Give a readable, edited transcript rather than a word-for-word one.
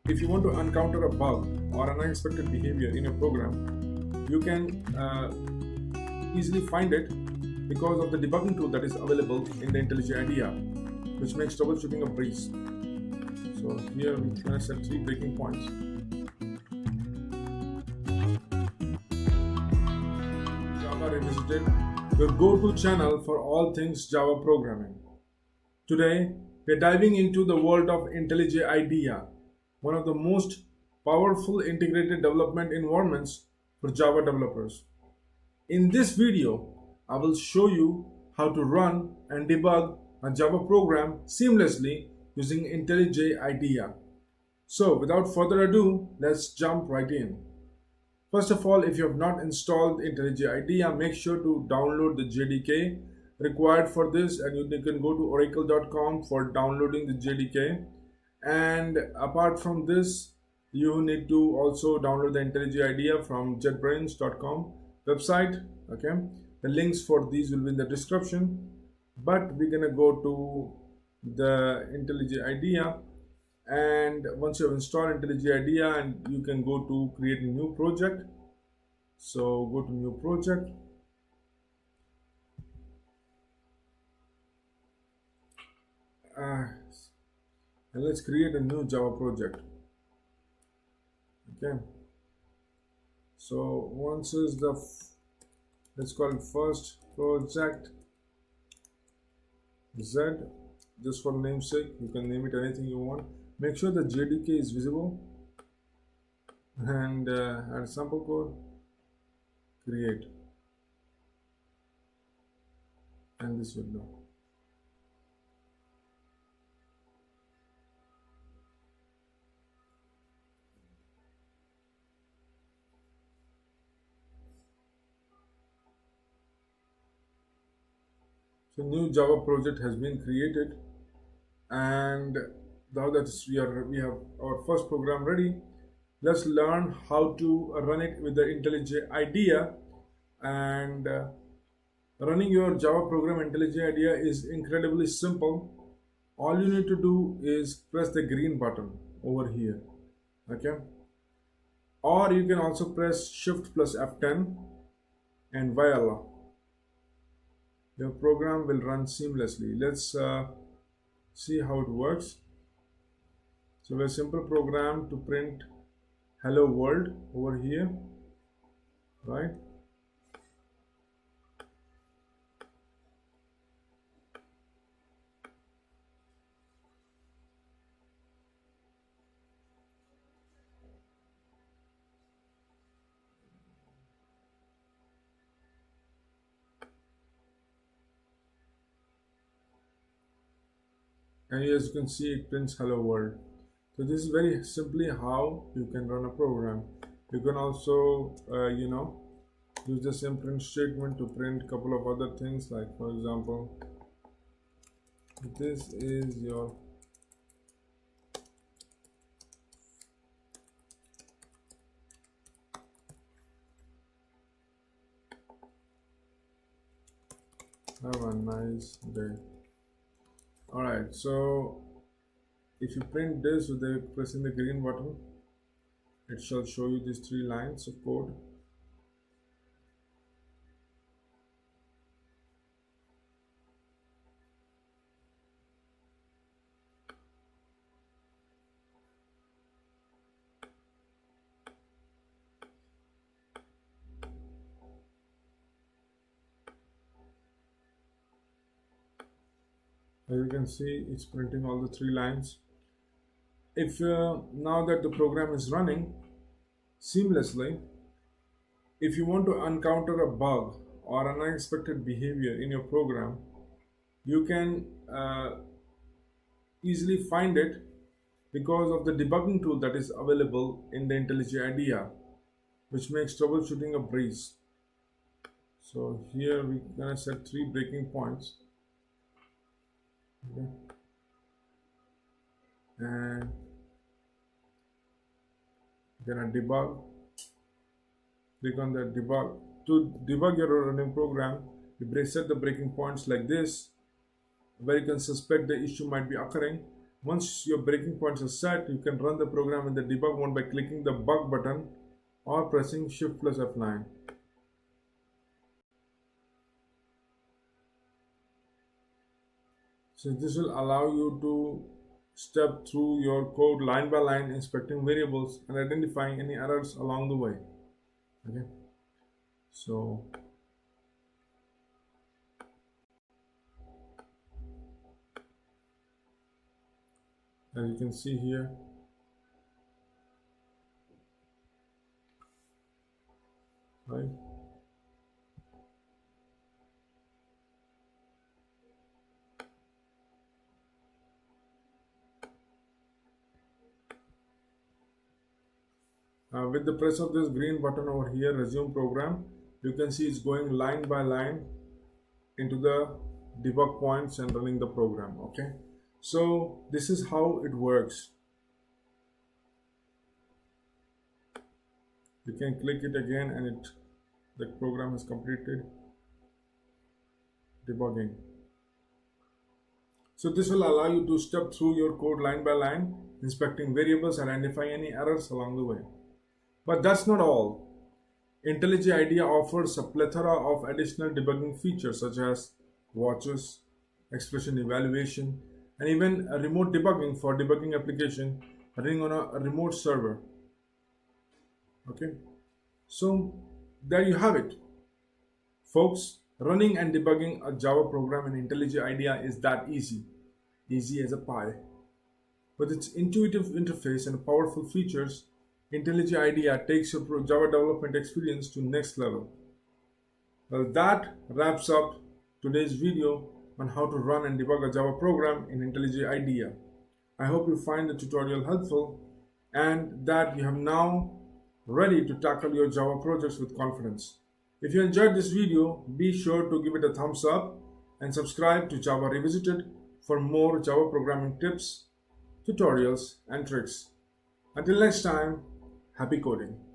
if you want to encounter a bug or unexpected behavior in your program, you can easily find it because of the debugging tool that is available in the IntelliJ IDEA, which makes troubleshooting a breeze. So here we're going to set 3 breaking points. Javarevisited, your go-to channel for all things Java programming. Today, we're diving into the world of IntelliJ IDEA, one of the most powerful integrated development environments for Java developers. In this video, I will show you how to run and debug a Java program seamlessly using IntelliJ IDEA. So without further ado, let's jump right in. First of all, if you have not installed IntelliJ IDEA, make sure to download the JDK required for this, and you can go to oracle.com for downloading the JDK. And apart from this, you need to also download the IntelliJ IDEA from jetbrains.com website. Okay, the links for these will be in the description, but we're gonna go to the IntelliJ IDEA, and once you have installed IntelliJ IDEA, and you can go to create a new project. So go to new project, and let's create a new Java project. Okay, so once is the let's call it first project Z, just for namesake. You can name it anything you want. Make sure the JDK is visible, and add sample code, create, and this window. So new Java project has been created, and now that we have our first program ready, let's learn how to run it with the IntelliJ IDEA. And running your Java program IntelliJ IDEA is incredibly simple. All you need to do is press the green button over here. Okay, or you can also press Shift plus F10, and voila, your program will run seamlessly. Let's see how it works. So a simple program to print hello world over here, right? And as you can see, it prints hello world. So this is very simply how you can run a program. You can also use the same print statement to print a couple of other things, like for example, this is your have a nice day. Alright, so if you print this with pressing the green button, it shall show you these 3 lines of code. As you can see, it's printing all the 3 lines. If now that the program is running seamlessly, if you want to encounter a bug or unexpected behavior in your program, you can easily find it because of the debugging tool that is available in the IntelliJ IDEA, which makes troubleshooting a breeze. So here we're gonna set 3 breaking points. Okay. And gonna debug. Click on the debug. To debug your running program, you set the breaking points like this, where you can suspect the issue might be occurring. Once your breaking points are set, you can run the program in the debug mode by clicking the bug button or pressing Shift plus F9. So this will allow you to step through your code line by line, inspecting variables and identifying any errors along the way. Okay, so as you can see here, right? With the press of this green button over here, resume program, you can see it's going line by line into the debug points and running the program. Okay, so this is how it works. You can click it again and the program is completed debugging. So this will allow you to step through your code line by line, inspecting variables and identifying any errors along the way. But that's not all. IntelliJ IDEA offers a plethora of additional debugging features such as watches, expression evaluation, and even a remote debugging for debugging application running on a remote server. Okay, so there you have it, folks. Running and debugging a Java program in IntelliJ IDEA is that easy as a pie. With its intuitive interface and powerful features, IntelliJ IDEA takes your Java development experience to next level. Well, that wraps up today's video on how to run and debug a Java program in IntelliJ IDEA. I hope you find the tutorial helpful and that you have now ready to tackle your Java projects with confidence. If you enjoyed this video, be sure to give it a thumbs up and subscribe to Java Revisited for more Java programming tips, tutorials, and tricks. Until next time, happy coding.